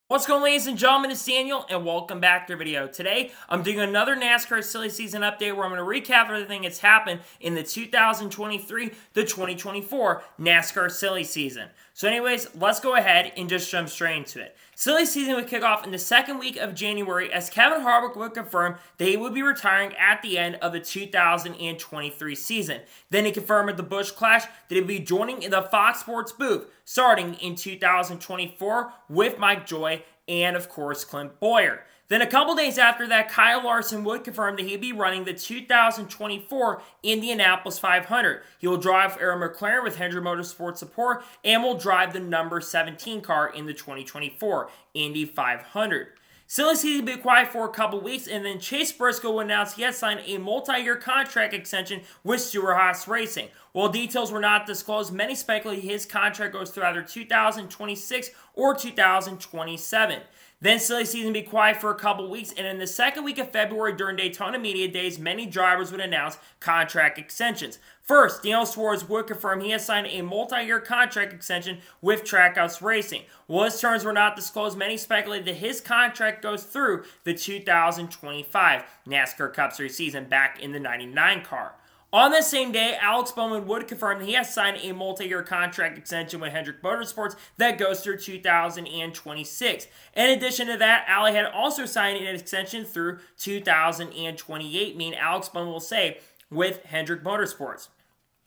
What's going on, ladies and gentlemen? It's Daniel, and welcome back to the video. Today, I'm doing another NASCAR silly season update where I'm going to recap everything that's happened in the 2023 to 2024 NASCAR silly season. So anyways, let's go ahead and just jump straight into it. Silly season would kick off in the second week of January as Kevin Harvick would confirm that he would be retiring at the end of the 2023 season. Then he confirmed at the Busch Clash that he'd be joining in the Fox Sports booth starting in 2024 with Mike Joy and, of course, Clint Bowyer. Then a couple days after that, Kyle Larson would confirm that he'd be running the 2024 Indianapolis 500. He will drive Aaron McLaren with Hendrick Motorsports support and will drive the number 17 car in the 2024 Indy 500. Silly season would be quiet for a couple weeks, and then Chase Briscoe announced he had signed a multi-year contract extension with Stewart-Haas Racing. While details were not disclosed, many speculate his contract goes through either 2026 or 2027. Then silly season would be quiet for a couple weeks, and in the second week of February during Daytona Media Days, many drivers would announce contract extensions. First, Daniel Suarez would confirm he has signed a multi-year contract extension with Trackhouse Racing. While his terms were not disclosed, many speculated that his contract goes through the 2025 NASCAR Cup Series season back in the 99 car. On the same day, Alex Bowman would confirm that he has signed a multi-year contract extension with Hendrick Motorsports that goes through 2026. In addition to that, Ali had also signed an extension through 2028, meaning Alex Bowman will stay with Hendrick Motorsports.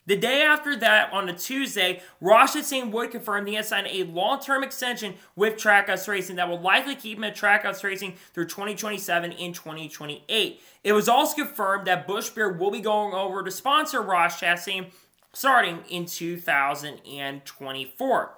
The day after that, on a Tuesday, Ross Chastain would confirm he has signed a long-term extension with Trackhouse Racing that will likely keep him at Trackhouse Racing through 2027 and 2028. It was also confirmed that Busch Beer will be going over to sponsor Ross Chastain starting in 2024.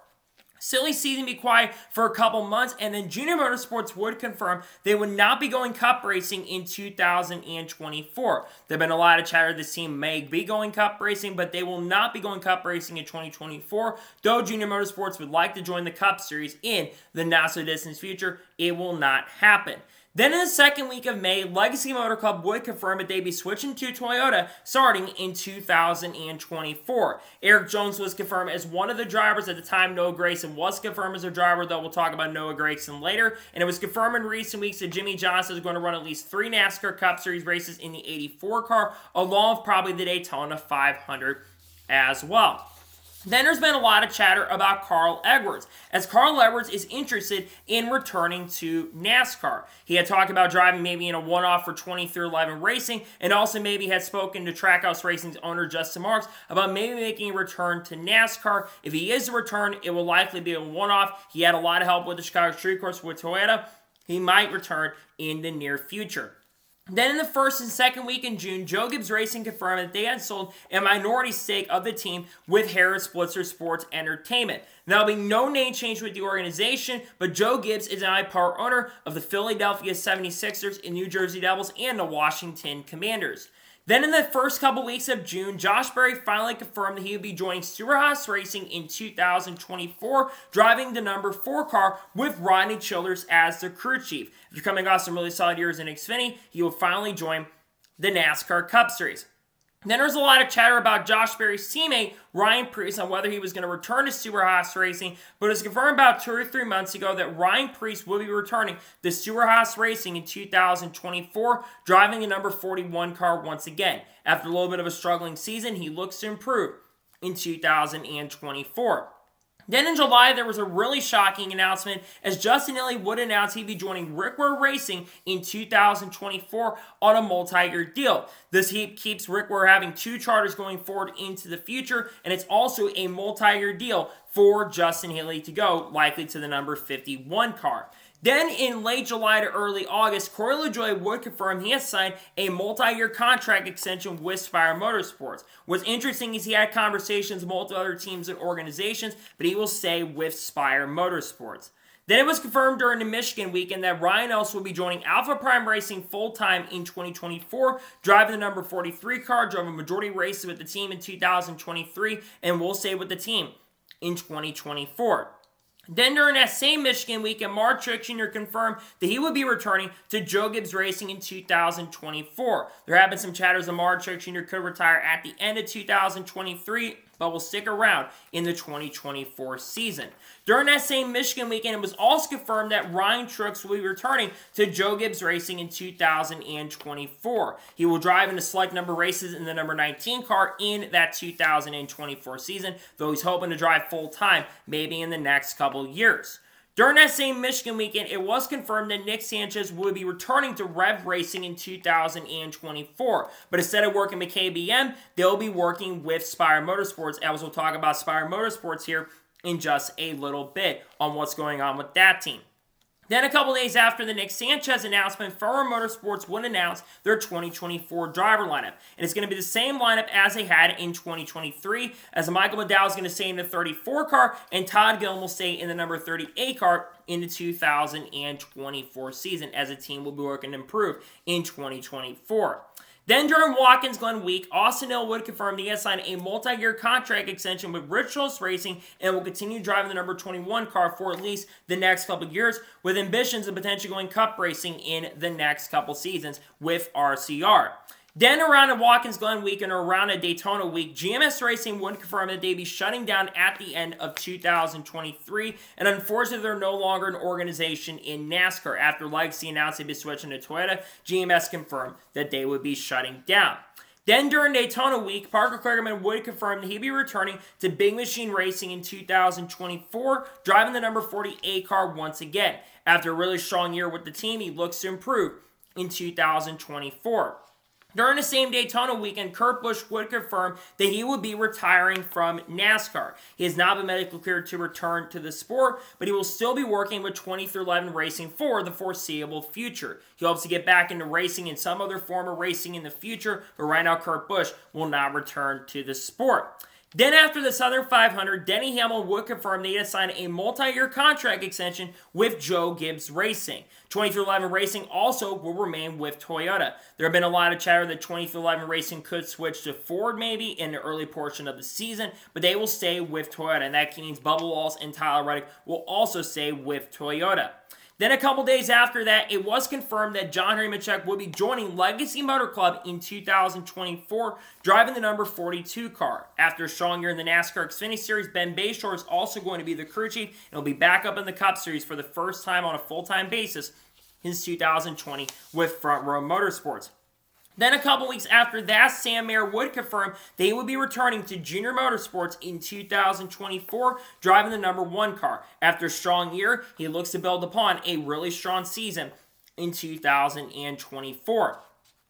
Silly season be quiet for a couple months, and then Junior Motorsports would confirm they would not be going cup racing in 2024. There have been a lot of chatter this team may be going cup racing, but they will not be going cup racing in 2024. Though Junior Motorsports would like to join the Cup Series in the not-so-distant future, it will not happen. Then in the second week of May, Legacy Motor Club would confirm that they'd be switching to Toyota starting in 2024. Eric Jones was confirmed as one of the drivers at the time. Noah Gragson was confirmed as a driver, though we'll talk about Noah Gragson later. And it was confirmed in recent weeks that Jimmy Johnson is going to run at least 3 NASCAR Cup Series races in the 84 car, along with probably the Daytona 500 as well. Then there's been a lot of chatter about Carl Edwards, as Carl Edwards is interested in returning to NASCAR. He had talked about driving maybe in a one-off for 23XI Racing, and also maybe had spoken to Trackhouse Racing's owner, Justin Marks, about maybe making a return to NASCAR. If he is to return, it will likely be a one-off. He had a lot of help with the Chicago Street Course with Toyota. He might return in the near future. Then in the first and second week in June, Joe Gibbs Racing confirmed that they had sold a minority stake of the team with Harris Blitzer Sports Entertainment. There'll be no name change with the organization, but Joe Gibbs is now a part owner of the Philadelphia 76ers, and New Jersey Devils, and the Washington Commanders. Then in the first couple weeks of June, Josh Berry finally confirmed that he would be joining Stewart-Haas Racing in 2024, driving the number 4 car with Rodney Childers as the crew chief. After coming off some really solid years in Xfinity, he will finally join the NASCAR Cup Series. Then there's a lot of chatter about Josh Berry's teammate, Ryan Preece, on whether he was going to return to Stewart-Haas Racing, but it was confirmed about 2 or 3 months ago that Ryan Preece will be returning to Stewart-Haas Racing in 2024, driving the number 41 car once again. After a little bit of a struggling season, he looks to improve in 2024. Then in July, there was a really shocking announcement as Justin Haley would announce he'd be joining Rick Ware Racing in 2024 on a multi-year deal. This keeps Rick Ware having 2 charters going forward into the future, and it's also a multi-year deal for Justin Haley to go, likely to the number 51 car. Then in late July to early August, Corey LaJoie would confirm he has signed a multi-year contract extension with Spire Motorsports. What's interesting is he had conversations with multiple other teams and organizations, but he will stay with Spire Motorsports. Then it was confirmed during the Michigan weekend that Ryan Ellis will be joining Alpha Prime Racing full-time in 2024, driving the number 43 car, drove a majority races with the team in 2023, and will stay with the team in 2024. Then during that same Michigan weekend, Mark Truex Jr. confirmed that he would be returning to Joe Gibbs Racing in 2024. There have been some chatters that Mark Truex Jr. could retire at the end of 2023, but will stick around in the 2024 season. During that same Michigan weekend, it was also confirmed that Ryan Truex will be returning to Joe Gibbs Racing in 2024. He will drive in a select number of races in the number 19 car in that 2024 season, though he's hoping to drive full-time maybe in the next couple years. During that same Michigan weekend, it was confirmed that Nick Sanchez would be returning to Rev Racing in 2024. But instead of working with KBM, they'll be working with Spire Motorsports, as we'll talk about Spire Motorsports here in just a little bit on what's going on with that team. Then a couple days after the Nick Sanchez announcement, Farmer Motorsports would announce their 2024 driver lineup. And it's going to be the same lineup as they had in 2023, as Michael McDowell is going to stay in the 34 car, and Todd Gillen will stay in the number 38 car in the 2024 season, as the team will be working to improve in 2024. Then during Watkins Glen week, Austin Hill would confirm he has signed a multi-year contract extension with Rich Schultz Racing and will continue driving the number 21 car for at least the next couple of years, with ambitions of potentially going cup racing in the next couple seasons with RCR. Then around a Watkins Glen week and around a Daytona week, GMS Racing would confirm that they'd be shutting down at the end of 2023, and unfortunately they're no longer an organization in NASCAR. After Legacy announced they'd be switching to Toyota, GMS confirmed that they would be shutting down. Then during Daytona week, Parker Kligerman would confirm that he'd be returning to Big Machine Racing in 2024, driving the number 48 car once again. After a really strong year with the team, he looks to improve in 2024. During the same Daytona weekend, Kurt Busch would confirm that he would be retiring from NASCAR. He has not been medically cleared to return to the sport, but he will still be working with 2311 Racing for the foreseeable future. He hopes to get back into racing in some other form of racing in the future, but right now Kurt Busch will not return to the sport. Then after the Southern 500, Denny Hamlin would confirm that he had signed a multi-year contract extension with Joe Gibbs Racing. 2311 Racing also will remain with Toyota. There have been a lot of chatter that 2311 Racing could switch to Ford maybe in the early portion of the season, but they will stay with Toyota, and that means Bubba Wallace and Tyler Reddick will also stay with Toyota. Then a couple days after that, it was confirmed that John Henry Machek would be joining Legacy Motor Club in 2024, driving the number 42 car. After a strong year in the NASCAR Xfinity Series, Ben Bayshore is also going to be the crew chief, and will be back up in the Cup Series for the first time on a full-time basis since 2020 with Front Row Motorsports. Then a couple weeks after that, Sam Mayer would confirm that he would be returning to Junior Motorsports in 2024, driving the number 1 car. After a strong year, he looks to build upon a really strong season in 2024.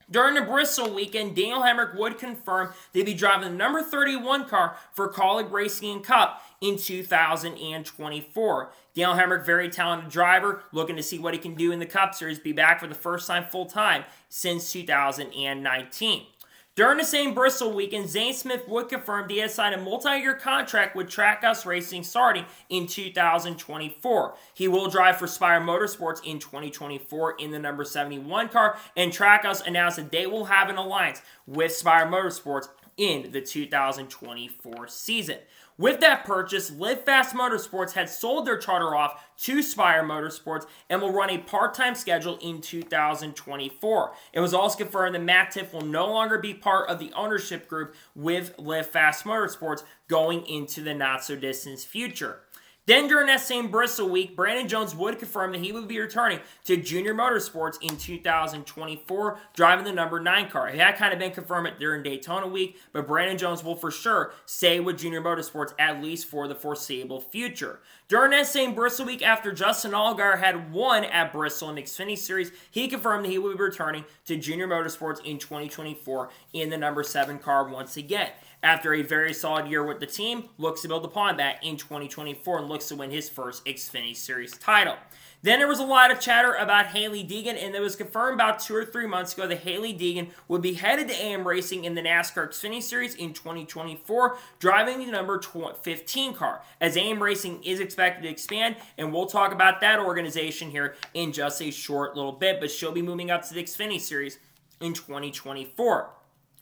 During the Bristol weekend, Daniel Hemrick would confirm they'd be driving the number 31 car for Kaulig Racing and Cup in 2024. Daniel Hemrick, very talented driver, looking to see what he can do in the Cup Series, be back for the first time full-time since 2019. During the same Bristol weekend, Zane Smith would confirm he had signed a multi-year contract with Trackhouse Racing starting in 2024. He will drive for Spire Motorsports in 2024 in the number 71 car, and Trackhouse announced that they will have an alliance with Spire Motorsports in the 2024 season. With that purchase, Live Fast Motorsports had sold their charter off to Spire Motorsports and will run a part-time schedule in 2024. It was also confirmed that Matt Tiff will no longer be part of the ownership group with Live Fast Motorsports going into the not-so-distant future. Then during that same Bristol week, Brandon Jones would confirm that he would be returning to Junior Motorsports in 2024, driving the number 9 car. It had kind of been confirmed during Daytona week, but Brandon Jones will for sure stay with Junior Motorsports at least for the foreseeable future. During that same Bristol week, after Justin Allgaier had won at Bristol in the Xfinity Series, he confirmed that he would be returning to Junior Motorsports in 2024 in the number 7 car once again. After a very solid year with the team, looks to build upon that in 2024 and looks to win his first Xfinity Series title. Then there was a lot of chatter about Hailie Deegan, and it was confirmed about 2 or 3 months ago that Hailie Deegan would be headed to AM Racing in the NASCAR Xfinity Series in 2024, driving the number 15 car, as AM Racing is expected to expand, and we'll talk about that organization here in just a short little bit, but she'll be moving up to the Xfinity Series in 2024.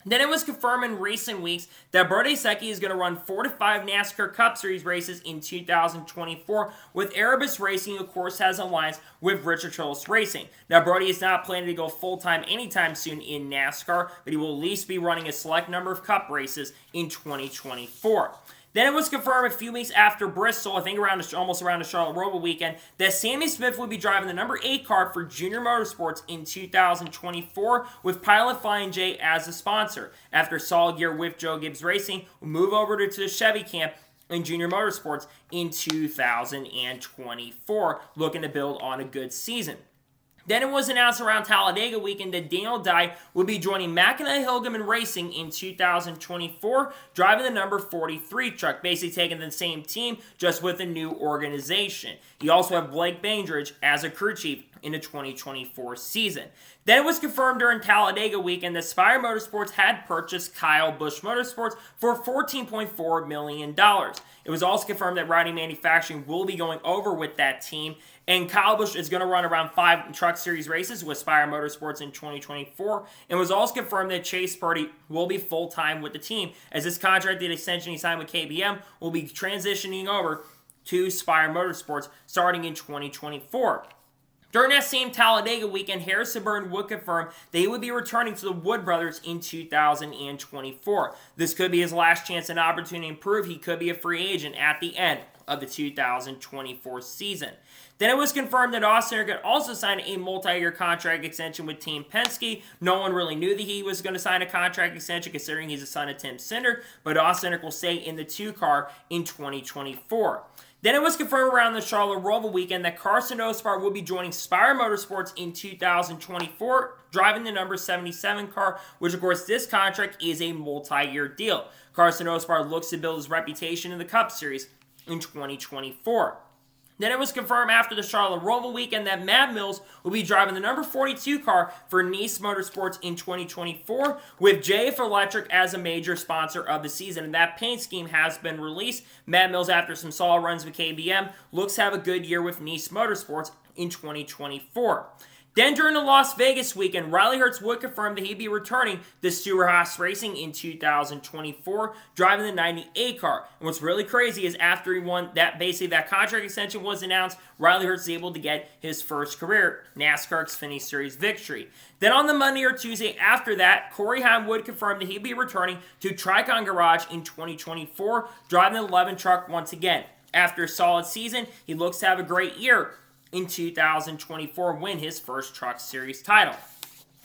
Then it was confirmed in recent weeks that Brody Secchi is going to run 4 to 5 NASCAR Cup Series races in 2024, with Erebus Racing, of course, has an alliance with Richard Childress Racing. Now, Brody is not planning to go full-time anytime soon in NASCAR, but he will at least be running a select number of Cup races in 2024. Then it was confirmed a few weeks after Bristol, I think almost around the Charlotte Roval weekend, that Sammy Smith would be driving the number 8 car for Junior Motorsports in 2024 with Pilot Flying J as a sponsor. After a solid year with Joe Gibbs Racing, we'll move over to the Chevy camp in Junior Motorsports in 2024, looking to build on a good season. Then it was ansounced around Talladega weekend that Daniel Dye would be joining McAnally Hilgeman Racing in 2024, driving the number 43 truck, basically taking the same team, just with a new organization. You also have Blake Bainbridge as a crew chief in the 2024 season. Then it was confirmed during Talladega weekend that Spire Motorsports had purchased Kyle Busch Motorsports for $14.4 million. It was also confirmed that Riding Manufacturing will be going over with that team, and Kyle Busch is going to run around 5 Truck Series races with Spire Motorsports in 2024. And it was also confirmed that Chase Purdy will be full-time with the team, as this contracted extension he signed with KBM will be transitioning over to Spire Motorsports starting in 2024. During that same Talladega weekend, Harrison Burton would confirm that he would be returning to the Wood Brothers in 2024. This could be his last chance and opportunity to prove he could be a free agent at the end of the 2024 season. Then it was confirmed that Austin Cindric also signed a multi-year contract extension with Team Penske. No one really knew that he was going to sign a contract extension considering he's a son of Tim Cindric, but Austin Cindric will stay in the 2 car in 2024. Then it was confirmed around the Charlotte Roval weekend that Carson Ospar will be joining Spire Motorsports in 2024, driving the number 77 car, which of course this contract is a multi-year deal. Carson Ospar looks to build his reputation in the Cup Series in 2024. Then it was confirmed after the Charlotte Roval weekend that Matt Mills will be driving the number 42 car for Nice Motorsports in 2024, with JF Electric as a major sponsor of the season. And that paint scheme has been released. Matt Mills, after some solid runs with KBM, looks to have a good year with Nice Motorsports in 2024. Then during the Las Vegas weekend, Riley Herbst would confirm that he'd be returning to Stewart-Haas Racing in 2024, driving the 98 car. And what's really crazy is after he won that contract extension was announced, Riley Herbst was able to get his first career NASCAR Xfinity Series victory. Then on the Monday or Tuesday after that, Corey Heim would confirm that he'd be returning to Tricon Garage in 2024, driving the 11 truck once again. After a solid season, he looks to have a great year in 2024, win his first Truck Series title.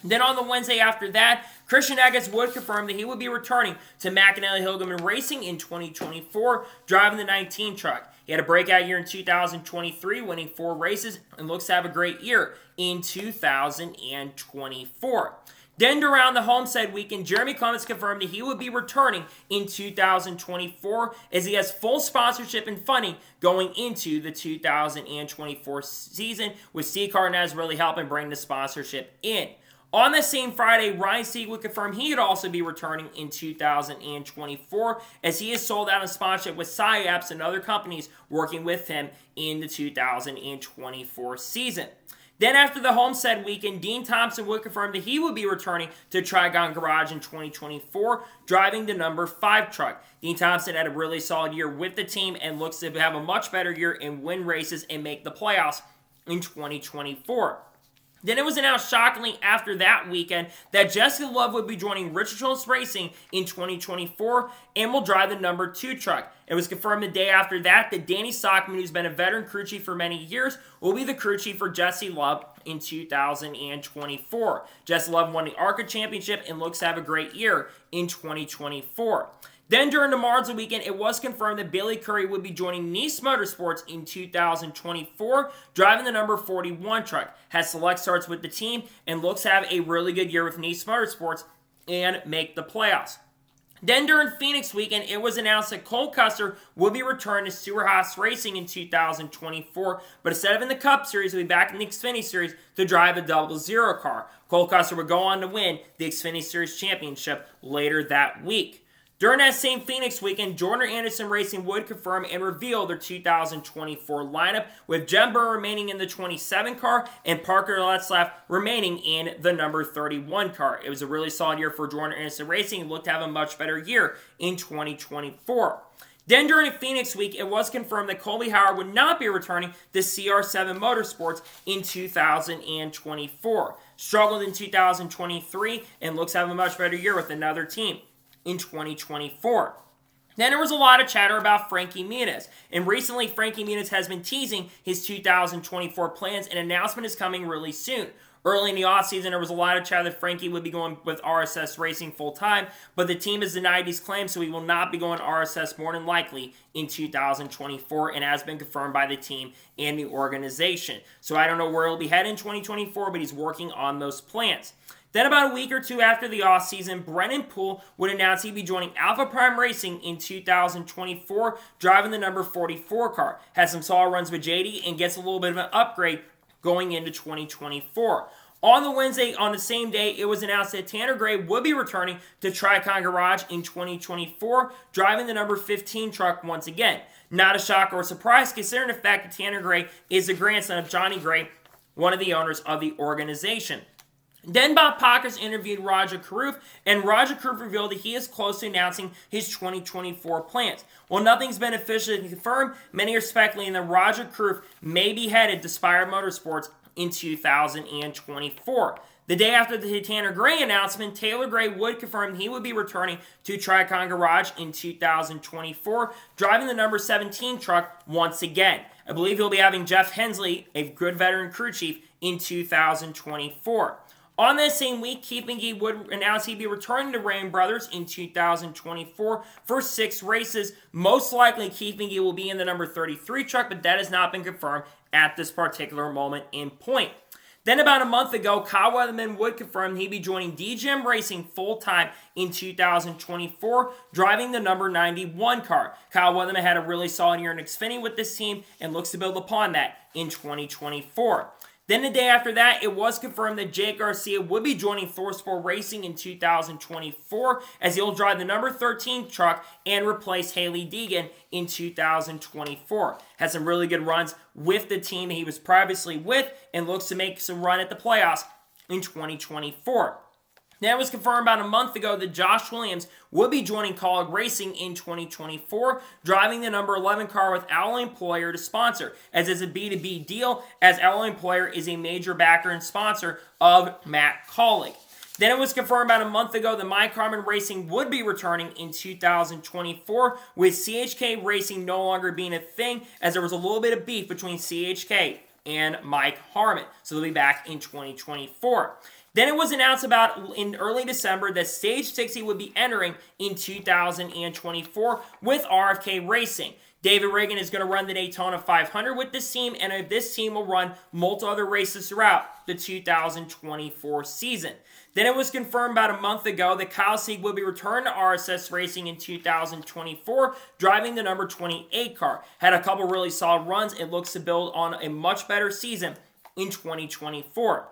Then on the Wednesday after that, Christian Eckes would confirm that he would be returning to McAnally Hilgeman Racing in 2024, driving the 19 truck. He had a breakout year in 2023, winning 4 races, and looks to have a great year in 2024. Then around the Homestead weekend, Jeremy Clements confirmed that he would be returning in 2024 as he has full sponsorship and funding going into the 2024 season, with Steve Cardenas really helping bring the sponsorship in. On the same Friday, Ryan Sieg would confirm he would also be returning in 2024 as he is sold out in sponsorship with SciAps and other companies working with him in the 2024 season. Then after the Homestead weekend, Dean Thompson would confirm that he would be returning to Trigon Garage in 2024, driving the number 5 truck. Dean Thompson had a really solid year with the team and looks to have a much better year and win races and make the playoffs in 2024. Then it was announced shockingly after that weekend that Jessica Love would be joining Richard Childress Racing in 2024 and will drive the number 2 truck. It was confirmed the day after that Danny Stockman, who's been a veteran crew chief for many years, will be the crew chief for Jesse Love in 2024. Jesse Love won the ARCA Championship and looks to have a great year in 2024. Then during the Monza weekend, it was confirmed that Bailey Curry would be joining Nice Motorsports in 2024, driving the number 41 truck. Has select starts with the team and looks to have a really good year with Nice Motorsports and make the playoffs. Then during Phoenix weekend, it was announced that Cole Custer will be returning to Stewart-Haas Racing in 2024, but instead of in the Cup Series, he'll be back in the Xfinity Series to drive a 00 car. Cole Custer would go on to win the Xfinity Series Championship later that week. During that same Phoenix weekend, Jordan Anderson Racing would confirm and reveal their 2024 lineup, with Jem Burr remaining in the 27 car and Parker Letzlaff remaining in the number 31 car. It was a really solid year for Jordan Anderson Racing and looked to have a much better year in 2024. Then during Phoenix week, it was confirmed that Colby Howard would not be returning to CR7 Motorsports in 2024. Struggled in 2023 and looks to have a much better year with another team in 2024. Then there was a lot of chatter about Frankie Muniz, and recently Frankie Muniz has been teasing his 2024 plans, and an announcement is coming really soon. Early in the offseason, there was a lot of chatter that Frankie would be going with RSS Racing full-time, but the team has denied these claims, so he will not be going to RSS more than likely in 2024, and has been confirmed by the team and the organization. So I don't know where he'll be headed in 2024, but he's working on those plans. Then about a week or two after the offseason, Brennan Poole would announce he'd be joining Alpha Prime Racing in 2024, driving the number 44 car. Has some solid runs with JD and gets a little bit of an upgrade going into 2024. On the Wednesday, on the same day, it was announced that Tanner Gray would be returning to Tricon Garage in 2024, driving the number 15 truck once again. Not a shock or a surprise, considering the fact that Tanner Gray is the grandson of Johnny Gray, one of the owners of the organization. Then Bob Pockers interviewed Roger Carruth, and Roger Carruth revealed that he is close to announcing his 2024 plans. While nothing's been officially confirmed, many are speculating that Roger Carruth may be headed to Spire Motorsports in 2024. The day after the Tanner Gray announcement, Taylor Gray would confirm he would be returning to Tricon Garage in 2024, driving the number 17 truck once again. I believe he'll be having Jeff Hensley, a good veteran crew chief, in 2024. On that same week, Keith McGee would announce he'd be returning to Rain Brothers in 2024 for 6 races. Most likely, Keith McGee will be in the number 33 truck, but that has not been confirmed at this particular moment in point. Then about a month ago, Kyle Weatherman would confirm he'd be joining DGM Racing full-time in 2024, driving the number 91 car. Kyle Weatherman had a really solid year in Xfinity with this team and looks to build upon that in 2024. Then the day after that, it was confirmed that Jake Garcia would be joining ThorSport Racing in 2024, as he'll drive the number 13 truck and replace Haley Deegan in 2024. Had some really good runs with the team he was previously with, and looks to make some run at the playoffs in 2024. Then it was confirmed about a month ago that Josh Williams would be joining College Racing in 2024, driving the number 11 car with Alloy Employer to sponsor, as it's a B2B deal, as Alloy Employer is a major backer and sponsor of Matt Collick. Then it was confirmed about a month ago that Mike Harmon Racing would be returning in 2024, with CHK Racing no longer being a thing, as there was a little bit of beef between CHK and Mike Harmon. So they'll be back in 2024. Then it was announced about in early December that Stage 60 would be entering in 2024 with RFK Racing. David Reagan is going to run the Daytona 500 with this team, and this team will run multiple other races throughout the 2024 season. Then it was confirmed about a month ago that Kyle Sieg will be returning to RSS Racing in 2024, driving the number 28 car. Had a couple really solid runs. It looks to build on a much better season in 2024.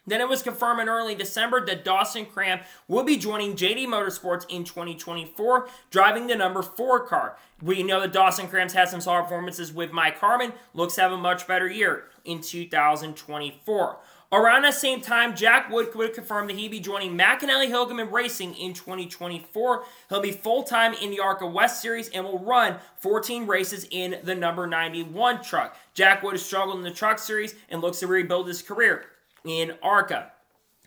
Then it was confirmed in early December that Dawson Cram will be joining JD Motorsports in 2024, driving the number 4 car. We know that Dawson Cram's had some solid performances with Mike Harmon, looks to have a much better year in 2024. Around that same time, Jack Wood would confirm that he'd be joining McAnally Hilgeman Racing in 2024. He'll be full-time in the ARCA West Series and will run 14 races in the number 91 truck. Jack Wood has struggled in the truck series and looks to rebuild his career in ARCA.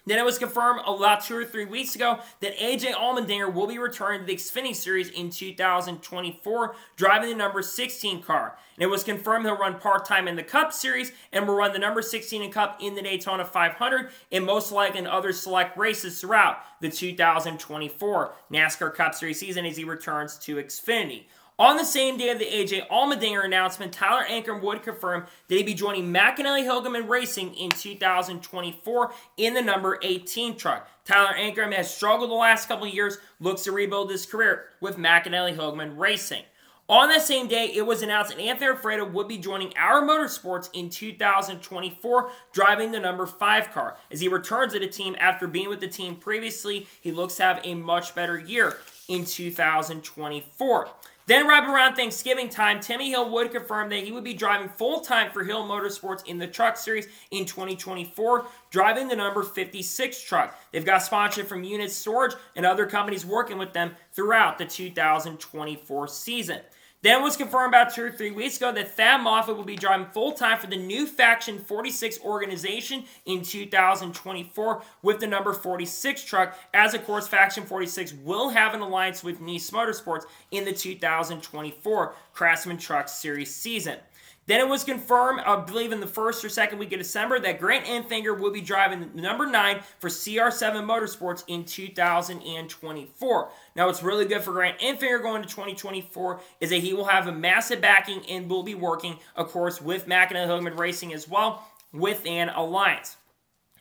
Then it was confirmed about 2 or 3 weeks ago that AJ Allmendinger will be returning to the Xfinity Series in 2024, driving the number 16 car. And it was confirmed he'll run part-time in the Cup Series and will run the number 16 in Cup in the Daytona 500 and most likely in other select races throughout the 2024 NASCAR Cup Series season as he returns to Xfinity. On the same day of the AJ Allmendinger announcement, Tyler Ankrum would confirm that he'd be joining McAnally Hilgeman Racing in 2024 in the number 18 truck. Tyler Ankrum has struggled the last couple of years, looks to rebuild his career with McAnally Hilgeman Racing. On that same day, it was announced that Anthony Alfredo would be joining Our Motorsports in 2024, driving the number 5 car. As he returns to the team after being with the team previously, he looks to have a much better year in 2024. Then right around Thanksgiving time, Timmy Hill would confirm that he would be driving full-time for Hill Motorsports in the Truck Series in 2024, driving the number 56 truck. They've got sponsorship from Unit Storage and other companies working with them throughout the 2024 season. Then it was confirmed about 2 or 3 weeks ago that Thad Moffitt will be driving full-time for the new Faction 46 organization in 2024 with the number 46 truck, as of course Faction 46 will have an alliance with Nice Motorsports in the 2024 Craftsman Truck Series season. Then it was confirmed, I believe in the first or second week of December, that Grant Enfinger will be driving the number 9 for CR7 Motorsports in 2024. Now, what's really good for Grant Enfinger going to 2024 is that he will have a massive backing and will be working, of course, with Mackinnon Hillman Racing as well, with an alliance.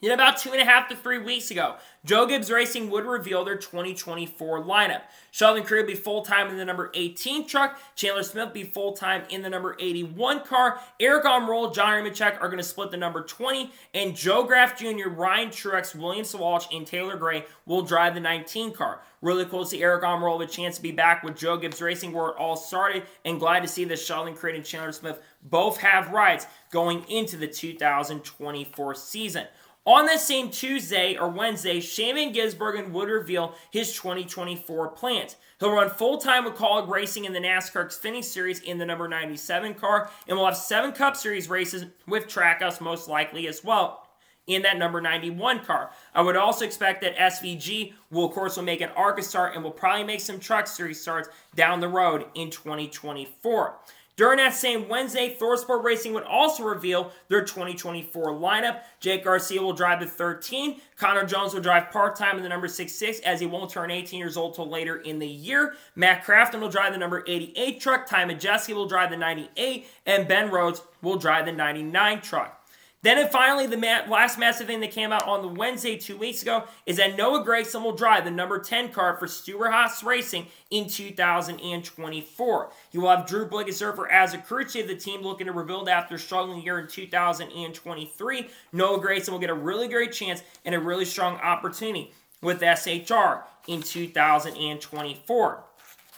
Then about 2.5 to 3 weeks ago, Joe Gibbs Racing would reveal their 2024 lineup. Sheldon Creed will be full-time in the number 18 truck. Chandler Smith will be full-time in the number 81 car. Eric Almirola, John Remachek are going to split the number 20. And Joe Graff Jr., Ryan Truex, William Sawalch, and Taylor Gray will drive the 19 car. Really cool to see Eric Almirola have a chance to be back with Joe Gibbs Racing where it all started. And glad to see that Sheldon Creed and Chandler Smith both have rides going into the 2024 season. On that same Tuesday or Wednesday, Shane Van Gisbergen would reveal his 2024 plans. He'll run full-time with Kaulig Racing in the NASCAR Xfinity Series in the number 97 car, and we'll have 7 Cup Series races with Trackhouse most likely as well in that number 91 car. I would also expect that SVG will, of course, make an ARCA start and will probably make some Truck Series starts down the road in 2024. During that same Wednesday, ThorSport Racing would also reveal their 2024 lineup. Jake Garcia will drive the 13. Connor Jones will drive part-time in the number 66 as he won't turn 18 years old till later in the year. Matt Crafton will drive the number 88 truck. Ty Majeski will drive the 98. And Ben Rhodes will drive the 99 truck. Then and finally, the last massive thing that came out on the Wednesday 2 weeks ago is that Noah Gragson will drive the number 10 car for Stewart-Haas Racing in 2024. He will have Drew Blickensurfer as a crew chief of the team looking to rebuild after a struggling year in 2023. Noah Gragson will get a really great chance and a really strong opportunity with SHR in 2024.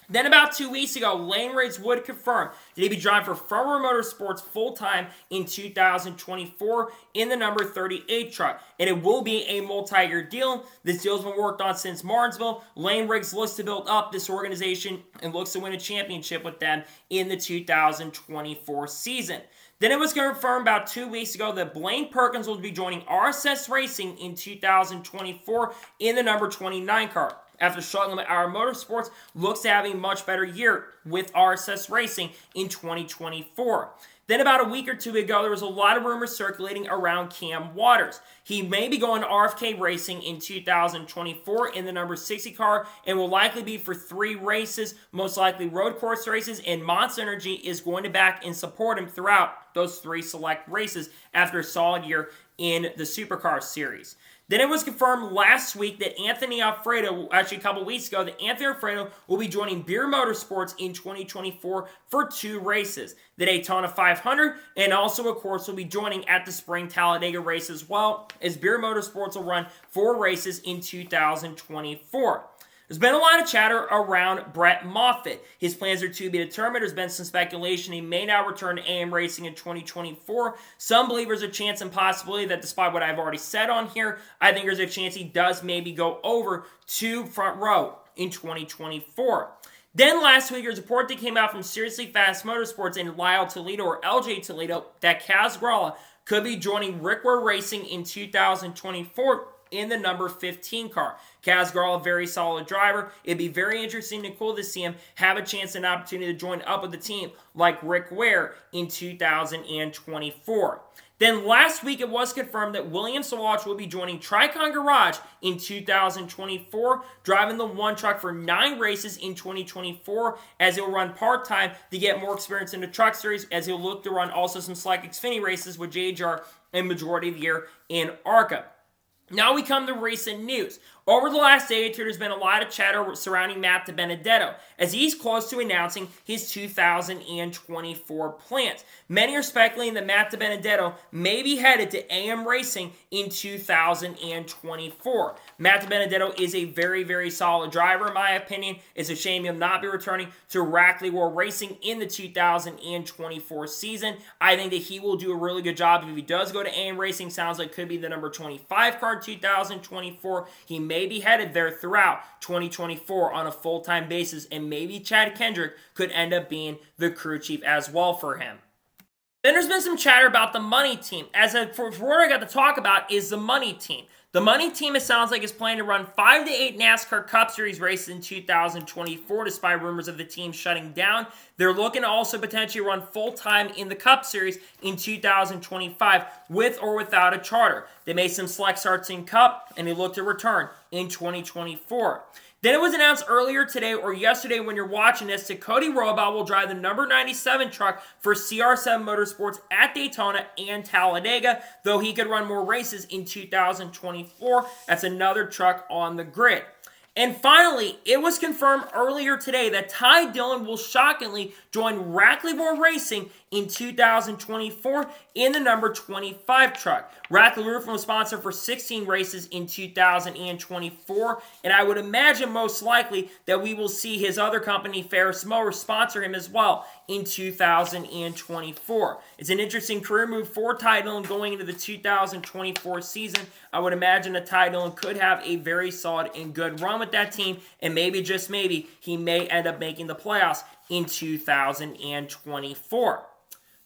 Then about 2 weeks ago, Lane Riggs would confirm that he'd be driving for Front Row Motorsports full-time in 2024 in the number 38 truck. And it will be a multi-year deal. This deal's been worked on since Martinsville. Lane Riggs looks to build up this organization and looks to win a championship with them in the 2024 season. Then it was confirmed about 2 weeks ago that Blaine Perkins will be joining RSS Racing in 2024 in the number 29 car. After struggling with Our Motorsports, looks to have a much better year with RSS Racing in 2024. Then about a week or two ago, there was a lot of rumors circulating around Cam Waters. He may be going to RFK Racing in 2024 in the number 60 car and will likely be for 3 races, most likely road course races, and Monster Energy is going to back and support him throughout those 3 select races after a solid year in the Supercar Series. Then it was confirmed last week that Anthony Alfredo, actually a couple weeks ago, that Anthony Alfredo will be joining Beer Motorsports in 2024 for 2 races. The Daytona 500, and also, of course, will be joining at the Spring Talladega race as well, as Beer Motorsports will run 4 races in 2024. There's been a lot of chatter around Brett Moffitt. His plans are to be determined. There's been some speculation he may now return to AM Racing in 2024. Some believe there's a chance and possibility that despite what I've already said on here, I think there's a chance he does maybe go over to Front Row in 2024. Then last week, there's a report that came out from Seriously Fast Motorsports and Lyle Toledo, or LJ Toledo, that Kaz Gralla could be joining Rick Ware Racing in 2024 in the number 15 car. Kaz Gralla, a very solid driver. It'd be very interesting and cool to see him have a chance and opportunity to join up with the team like Rick Ware in 2024. Then last week it was confirmed that William Sawalch will be joining Tricon Garage in 2024, driving the 1 truck for 9 races in 2024 as he'll run part-time to get more experience in the truck series, as he'll look to run also some select Xfinity races with JHR and majority of the year in ARCA. Now we come to recent news. Over the last day or two, there's been a lot of chatter surrounding Matt DiBenedetto as he's close to announcing his 2024 plans. Many are speculating that Matt DiBenedetto may be headed to AM Racing in 2024. Matt DiBenedetto is a very, very solid driver, in my opinion. It's a shame he'll not be returning to Rackley World Racing in the 2024 season. I think that he will do a really good job if he does go to AM Racing. Sounds like could be the number 25 car 2024. He may be headed there throughout 2024 on a full-time basis, and maybe Chad Kendrick could end up being the crew chief as well for him. Then there's been some chatter about the money team. For what I got to talk about is the money team. The money team, it sounds like, is planning to run 5 to 8 NASCAR Cup Series races in 2024, despite rumors of the team shutting down. They're looking to also potentially run full-time in the Cup Series in 2025, with or without a charter. They made some select starts in Cup, and they look to return in 2024. Then it was announced earlier today or yesterday when you're watching this that Cody Rohrbach will drive the number 97 truck for CR7 Motorsports at Daytona and Talladega, though he could run more races in 2024. That's another truck on the grid. And finally, it was confirmed earlier today that Ty Dillon will shockingly join Rackley World Racing in 2024 in the number 25 truck. Rackley Roofing was sponsored for 16 races in 2024, and I would imagine most likely that we will see his other company, Ferris Motors, sponsor him as well in 2024. It's an interesting career move for Ty Dillon going into the 2024 season. I would imagine that Ty Dillon could have a very solid and good run with that team, and maybe, just maybe, he may end up making the playoffs in 2024.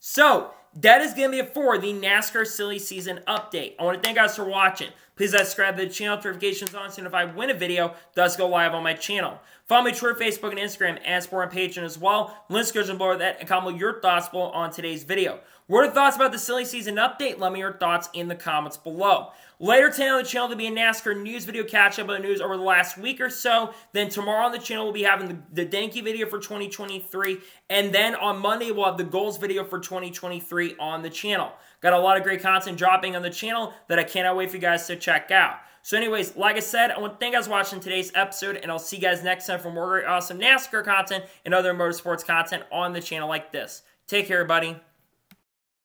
So, that is going to be it for the NASCAR Silly Season Update. I want to thank you guys for watching. Please subscribe to the channel, notifications on, so if I win a video, does go live on my channel. Follow me on Twitter, Facebook, and Instagram, and support on Patreon as well. Links go below that, and comment your thoughts below on today's video. What are your thoughts about the Silly Season Update? Let me know your thoughts in the comments below. Later today on the channel, there'll be a NASCAR news video catch-up of the news over the last week or so. Then tomorrow on the channel, we'll be having the Denki video for 2023. And then on Monday, we'll have the goals video for 2023 on the channel. Got a lot of great content dropping on the channel that I cannot wait for you guys to check out. So anyways, like I said, I want to thank you guys for watching today's episode, and I'll see you guys next time for more great, awesome NASCAR content and other motorsports content on the channel like this. Take care, everybody.